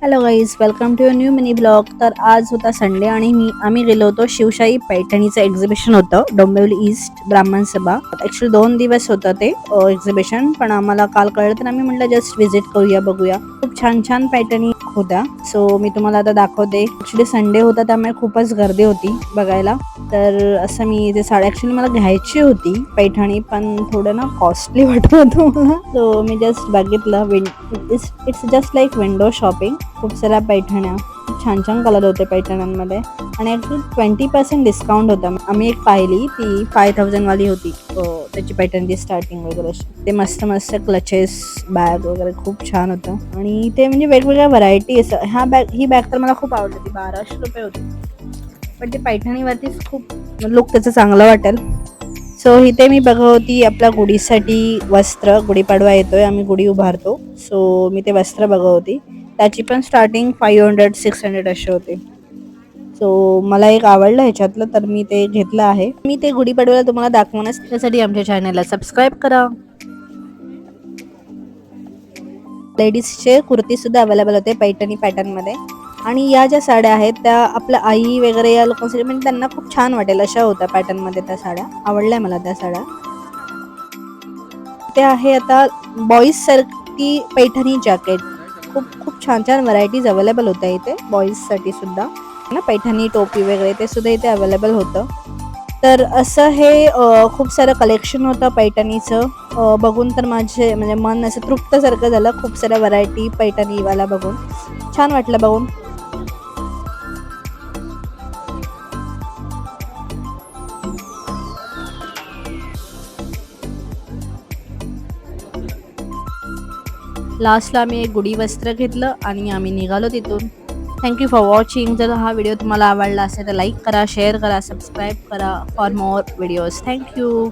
Hello guys, welcome to a new mini blog. तर आज होता संडे आणि आम्ही गेलो होतो शिवशाही पैठणीचं एक्झिबिशन होतं डोंबिवली ईस्ट ब्राह्मण सभा. ॲक्च्युली 2 दिवस होतं ते एक्झिबिशन, पण आम्हाला काल कळलं तर आम्ही म्हटलं जस्ट व्हिजिट करूया, बघूया. खूप छान छान पैठणी होत्या. सो मी तुम्हाला आता दाखवते. ॲक्च्युली संडे होता त्यामुळे खूपच गर्दी होती बघायला. तर असं मी ते साडी ॲक्च्युली मला घ्यायची होती पैठणी, पण थोडं ना कॉस्टली वाटत होतं मला. सो मी जस्ट बघितलं. It's just like window shopping. खूप साऱ्या पैठण्या, खूप छान छान कलर होते पैठण्यांमध्ये आणि ॲक्च्युली 20% डिस्काउंट होता. आम्ही एक पाहिली ती 5000 वाली होती. त्याची पैठणची स्टार्टिंग वगैरे ते मस्त मस्त क्लचेस, बॅग वगैरे खूप छान होतं आणि ते म्हणजे वेगवेगळ्या व्हरायटी असं. ही बॅग तर मला खूप आवडली. ती 1200 होती, पण ती पैठणीवरतीच खूप लुक त्याचं चांगलं वाटेल. सो इथे मी बघत होती आपल्या गुढीसाठी वस्त्र. गुढीपाडवा येतोय, आम्ही गुढी उभारतो. सो मी ते वस्त्र बघत होती. त्याची पण स्टार्टिंग 500-600 अशी होते. सो मला एक आवडलं ह्याच्यातलं, तर मी ते घेतलं आहे. मी ते गुढीपाडव्याला तुम्हाला दाखवण्यास, त्यासाठी आमच्या चॅनलला सबस्क्राईब करा. लेडीजचे कुर्ती सुद्धा अवेलेबल होते पैठणी पॅटर्नमध्ये. आणि या ज्या साड्या आहेत त्या आपल्या आई वगैरे या लोकांसाठी म्हणजे त्यांना खूप छान वाटेल अशा होत्या पॅटर्नमध्ये. त्या साड्या आवडल्या मला त्या साड्या. ते आहे आता बॉईज सारखी पैठणी जॅकेट. खूप खूप छान छान व्हरायटीज अवेलेबल होत्या इथे बॉईजसाठी सुद्धा ना. पैठणी टोपी वगैरे ते सुद्धा इथे अवेलेबल होतं. तर असं हे खूप सारं कलेक्शन होतं पैठणीचं. बघून तर माझे म्हणजे मन असं तृप्तसारखं झालं. खूप साऱ्या व्हरायटी पैठणीवाला बघून छान वाटलं बघून. लास्टला आम्ही एक गुढी वस्त्र घेतलं आणि आम्ही निघालो तिथून. Thank you for watching. जर हा व्हिडिओ तुम्हाला आवडला असेल तर लाईक करा, शेअर करा, सबस्क्राईब करा फॉर मोर व्हिडिओज. थँक्यू.